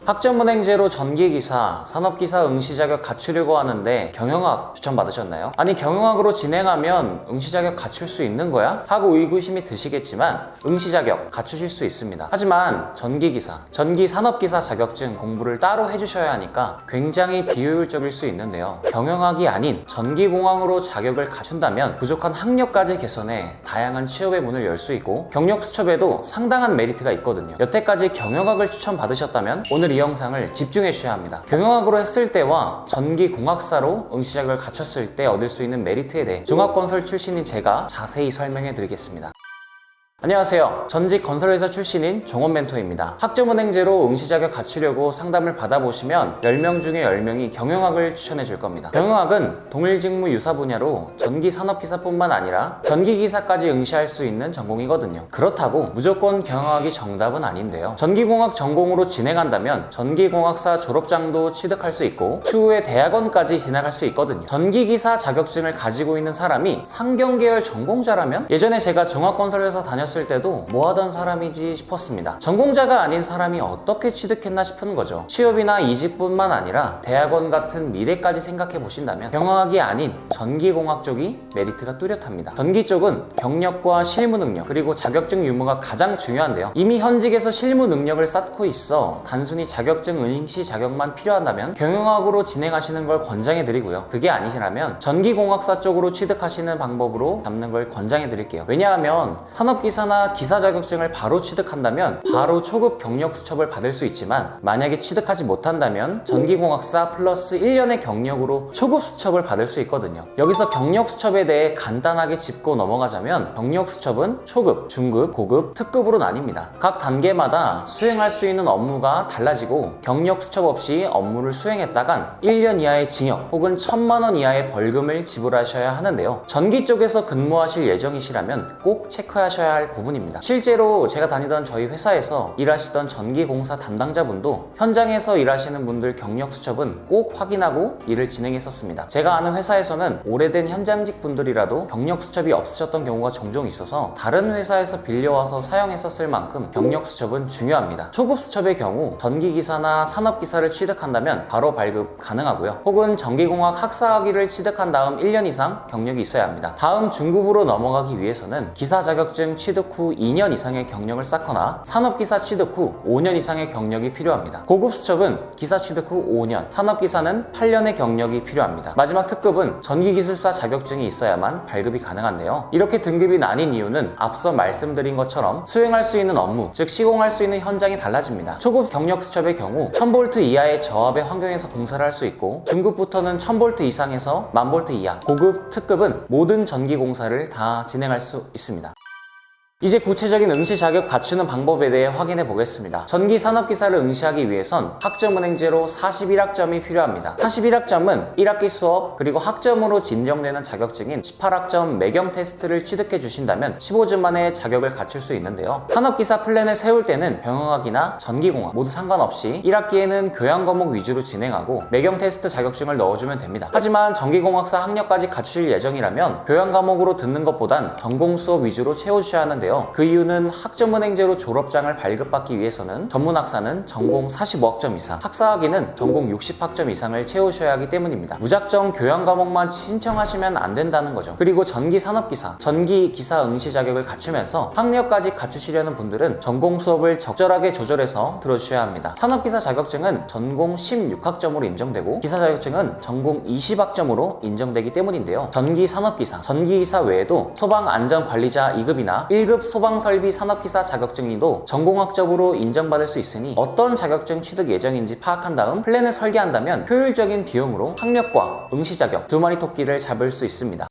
학점은행제로 전기기사, 산업기사 응시 자격 갖추려고 하는데 경영학 추천받으셨나요? 아니 경영학으로 진행하면 응시 자격 갖출 수 있는 거야? 하고 의구심이 드시겠지만 응시 자격 갖추실 수 있습니다. 하지만 전기기사, 전기산업기사 자격증 공부를 따로 해주셔야 하니까 굉장히 비효율적일 수 있는데요. 경영학이 아닌 전기공학으로 자격을 갖춘다면 부족한 학력까지 개선해 다양한 취업의 문을 열 수 있고 경력 수첩에도 상당한 메리트가 있거든요. 여태까지 경영학을 추천받으셨다면 오늘 이 영상을 집중해 주셔야 합니다. 경영학으로 했을 때와 전기공학사로 응시 자격을 갖췄을 때 얻을 수 있는 메리트에 대해 종합건설 출신인 제가 자세히 설명해 드리겠습니다. 안녕하세요. 전직 건설회사 출신인 종업멘토입니다. 학점은행제로 응시 자격 갖추려고 상담을 받아보시면 10명 중에 10명이 경영학을 추천해 줄 겁니다. 경영학은 동일직무 유사 분야로 전기산업기사뿐만 아니라 전기기사까지 응시할 수 있는 전공이거든요. 그렇다고 무조건 경영학이 정답은 아닌데요. 전기공학 전공으로 진행한다면 전기공학사 졸업장도 취득할 수 있고 추후에 대학원까지 진학할 수 있거든요. 전기기사 자격증을 가지고 있는 사람이 상경계열 전공자라면 예전에 제가 종합건설회사 다녔을 때도 뭐 하던 사람이지 싶었습니다. 전공자가 아닌 사람이 어떻게 취득했나 싶은 거죠. 취업이나 이직뿐만 아니라 대학원 같은 미래까지 생각해 보신다면 경영학이 아닌 전기공학 쪽이 메리트가 뚜렷합니다. 전기 쪽은 경력과 실무 능력 그리고 자격증 유무가 가장 중요한데요. 이미 현직에서 실무 능력을 쌓고 있어 단순히 자격증 응시 자격만 필요하다면 경영학으로 진행하시는 걸 권장해 드리고요. 그게 아니시라면 전기공학사 쪽으로 취득하시는 방법으로 잡는 걸 권장해 드릴게요. 왜냐하면 산업기사나 기사 자격증을 바로 취득한다면 바로 초급 경력 수첩을 받을 수 있지만 만약에 취득하지 못한다면 전기공학사 플러스 1년의 경력으로 초급 수첩을 받을 수 있거든요. 여기서 경력 수첩에 대해 간단하게 짚고 넘어가자면 경력 수첩은 초급, 중급, 고급, 특급으로 나뉩니다. 각 단계마다 수행할 수 있는 업무가 달라지고 경력 수첩 없이 업무를 수행했다간 1년 이하의 징역 혹은 1,000만 원 이하의 벌금을 지불하셔야 하는데요. 전기 쪽에서 근무하실 예정이시라면 꼭 체크하셔야 할 부분입니다. 실제로 제가 다니던 저희 회사에서 일하시던 전기공사 담당자분도 현장에서 일하시는 분들 경력 수첩은 꼭 확인하고 일을 진행했었습니다. 제가 아는 회사에서는 오래된 현장직 분들이라도 경력 수첩이 없으셨던 경우가 종종 있어서 다른 회사에서 빌려와서 사용했었을 만큼 경력 수첩은 중요합니다. 초급 수첩의 경우 전기기사나 산업기사를 취득한다면 바로 발급 가능하고요. 혹은 전기공학 학사학위를 취득한 다음 1년 이상 경력이 있어야 합니다. 다음 중급으로 넘어가기 위해서는 기사 자격증 취득 후 2년 이상의 경력을 쌓거나 산업기사 취득 후 5년 이상의 경력이 필요합니다. 고급 수첩은 기사 취득 후 5년, 산업기사는 8년의 경력이 필요합니다. 마지막 특급은 전기기술사 자격증이 있어야만 발급이 가능한데요. 이렇게 등급이 나뉜 이유는 앞서 말씀드린 것처럼 수행할 수 있는 업무, 즉 시공할 수 있는 현장이 달라집니다. 초급 경력 수첩의 경우 1000V 이하의 저압의 환경에서 공사를 할 수 있고 중급부터는 1000V 이상에서 1000V 이하, 고급, 특급은 모든 전기공사를 다 진행할 수 있습니다. 이제 구체적인 응시 자격 갖추는 방법에 대해 확인해 보겠습니다. 전기산업기사를 응시하기 위해선 학점은행제로 41학점이 필요합니다. 41학점은 1학기 수업 그리고 학점으로 진정되는 자격증인 18학점 매경 테스트를 취득해 주신다면 15주 만에 자격을 갖출 수 있는데요. 산업기사 플랜을 세울 때는 경영학이나 전기공학 모두 상관없이 1학기에는 교양 과목 위주로 진행하고 매경 테스트 자격증을 넣어주면 됩니다. 하지만 전기공학사 학력까지 갖추실 예정이라면 교양 과목으로 듣는 것보단 전공 수업 위주로 채워주셔야 하는데요. 그 이유는 학점은행제로 졸업장을 발급받기 위해서는 전문학사는 전공 45학점 이상, 학사학위는 전공 60학점 이상을 채우셔야 하기 때문입니다. 무작정 교양 과목만 신청하시면 안 된다는 거죠. 그리고 전기산업기사, 전기기사 응시 자격을 갖추면서 학력까지 갖추시려는 분들은 전공 수업을 적절하게 조절해서 들어주셔야 합니다. 산업기사 자격증은 전공 16학점으로 인정되고 기사 자격증은 전공 20학점으로 인정되기 때문인데요. 전기산업기사, 전기기사 외에도 소방안전관리자 2급이나 1급 소방설비 산업기사 자격증도 전공학적으로 인정받을 수 있으니 어떤 자격증 취득 예정인지 파악한 다음 플랜을 설계한다면 효율적인 비용으로 학력과 응시 자격 두 마리 토끼를 잡을 수 있습니다.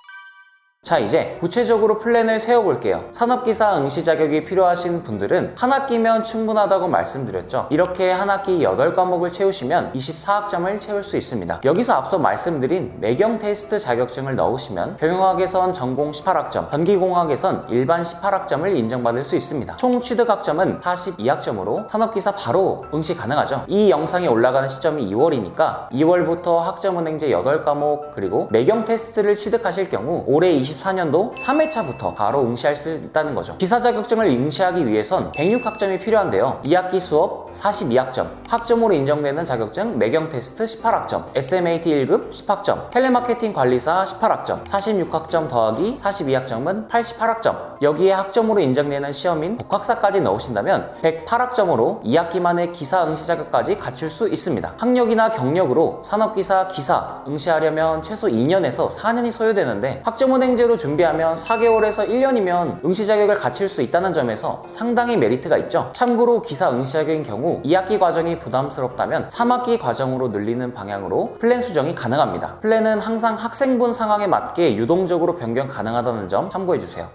자, 이제 구체적으로 플랜을 세워볼게요. 산업기사 응시 자격이 필요하신 분들은 한 학기면 충분하다고 말씀드렸죠. 이렇게 한 학기 8과목을 채우시면 24학점을 채울 수 있습니다. 여기서 앞서 말씀드린 매경 테스트 자격증을 넣으시면 경영학에선 전공 18학점, 전기공학에선 일반 18학점을 인정받을 수 있습니다. 총 취득학점은 42학점으로 산업기사 바로 응시 가능하죠. 이 영상이 올라가는 시점이 2월이니까 2월부터 학점은행제 8과목 그리고 매경 테스트를 취득하실 경우 올해 24 2024년도 3회차부터 바로 응시할 수 있다는 거죠. 기사 자격증을 응시하기 위해선 106학점이 필요한데요. 2학기 수업 42학점, 학점으로 인정되는 자격증 매경 테스트 18학점, SMAT 1급 10학점, 텔레마케팅 관리사 18학점, 46학점 더하기 42학점은 88학점. 여기에 학점으로 인정되는 시험인 복학사까지 넣으신다면 108학점으로 2학기 만에 기사 응시 자격까지 갖출 수 있습니다. 학력이나 경력으로 산업기사 기사 응시하려면 최소 2년에서 4년이 소요되는데 학점은행제로 준비하면 4개월에서 1년이면 응시 자격을 갖출 수 있다는 점에서 상당히 메리트가 있죠. 참고로 기사 응시 자격인 경우 2학기 과정이 부담스럽다면 3학기 과정으로 늘리는 방향으로 플랜 수정이 가능합니다. 플랜은 항상 학생분 상황에 맞게 유동적으로 변경 가능하다는 점 참고해주세요.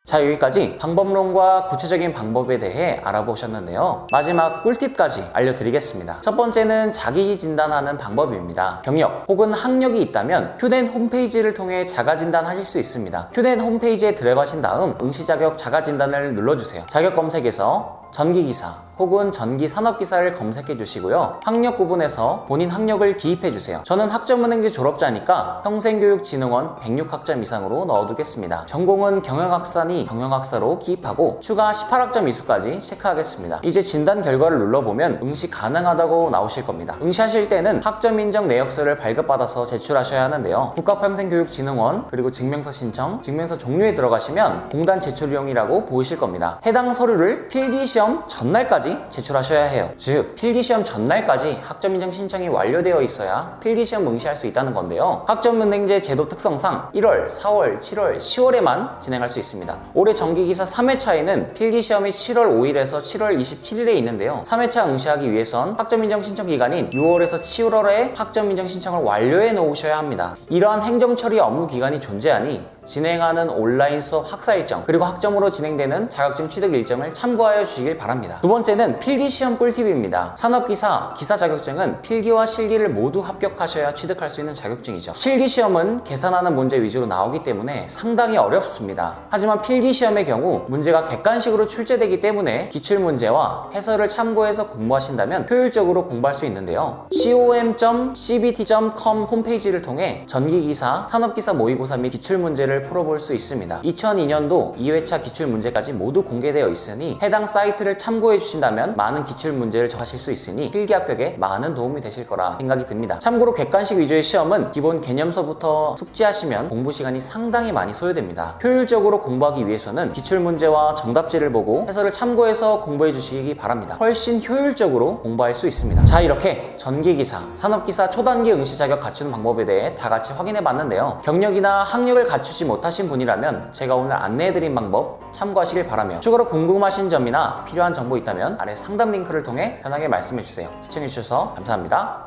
자, 여기까지 방법론과 구체적인 방법에 대해 알아보셨는데요. 마지막 꿀팁까지 알려드리겠습니다. 첫 번째는 자기 진단하는 방법입니다. 경력 혹은 학력이 있다면 큐덴 홈페이지를 통해 자가 진단하실 수 있습니다. 큐덴 홈페이지에 들어가신 다음 응시 자격 자가 진단을 눌러주세요. 자격 검색에서 전기기사 혹은 전기산업기사를 검색해 주시고요. 학력 구분에서 본인 학력을 기입해 주세요. 저는 학점은행제 졸업자니까 평생교육진흥원 106학점 이상으로 넣어두겠습니다. 전공은 경영학사니 경영학사로 기입하고 추가 18학점 이수까지 체크하겠습니다. 이제 진단 결과를 눌러보면 응시 가능하다고 나오실 겁니다. 응시하실 때는 학점 인정 내역서를 발급받아서 제출하셔야 하는데요. 국가평생교육진흥원 그리고 증명서 신청, 증명서 종류에 들어가시면 공단 제출용이라고 보이실 겁니다. 해당 서류를 필기시험 전날까지 제출하셔야 해요. 즉 필기시험 전날까지 학점인정 신청이 완료되어 있어야 필기시험 응시할 수 있다는 건데요. 학점은행제 제도 특성상 1월, 4월, 7월, 10월에만 진행할 수 있습니다. 올해 전기기사 3회차에는 필기시험이 7월 5일에서 7월 27일에 있는데요. 3회차 응시하기 위해선 학점인정 신청 기간인 6월에서 7월에 학점인정 신청을 완료해 놓으셔야 합니다. 이러한 행정처리 업무 기간이 존재하니 진행하는 온라인 수업 학사 일정 그리고 학점으로 진행되는 자격증 취득 일정을 참고하여 주시길 바랍니다. 두 번째는 필기시험 꿀팁입니다. 산업기사, 기사 자격증은 필기와 실기를 모두 합격하셔야 취득할 수 있는 자격증이죠. 실기시험은 계산하는 문제 위주로 나오기 때문에 상당히 어렵습니다. 하지만 필기시험의 경우 문제가 객관식으로 출제되기 때문에 기출문제와 해설을 참고해서 공부하신다면 효율적으로 공부할 수 있는데요. com.cbt.com 홈페이지를 통해 전기기사, 산업기사 모의고사 및 기출문제를 풀어볼 수 있습니다. 2002년도 2회차 기출문제까지 모두 공개되어 있으니 해당 사이트를 참고해 주신다면 많은 기출문제를 접하실 수 있으니 필기 합격에 많은 도움이 되실 거라 생각이 듭니다. 참고로 객관식 위주의 시험은 기본 개념서부터 숙지하시면 공부 시간이 상당히 많이 소요됩니다. 효율적으로 공부하기 위해서는 기출문제와 정답지를 보고 해설을 참고해서 공부해 주시기 바랍니다. 훨씬 효율적으로 공부할 수 있습니다. 자, 이렇게 전기기사, 산업기사 초단기 응시 자격 갖추는 방법에 대해 다 같이 확인해 봤는데요. 경력이나 학력을 갖추지 못하신 분이라면 제가 오늘 안내해드린 방법 참고하시길 바라며 추가로 궁금하신 점이나 필요한 정보 있다면 아래 상담 링크를 통해 편하게 말씀해주세요. 시청해주셔서 감사합니다.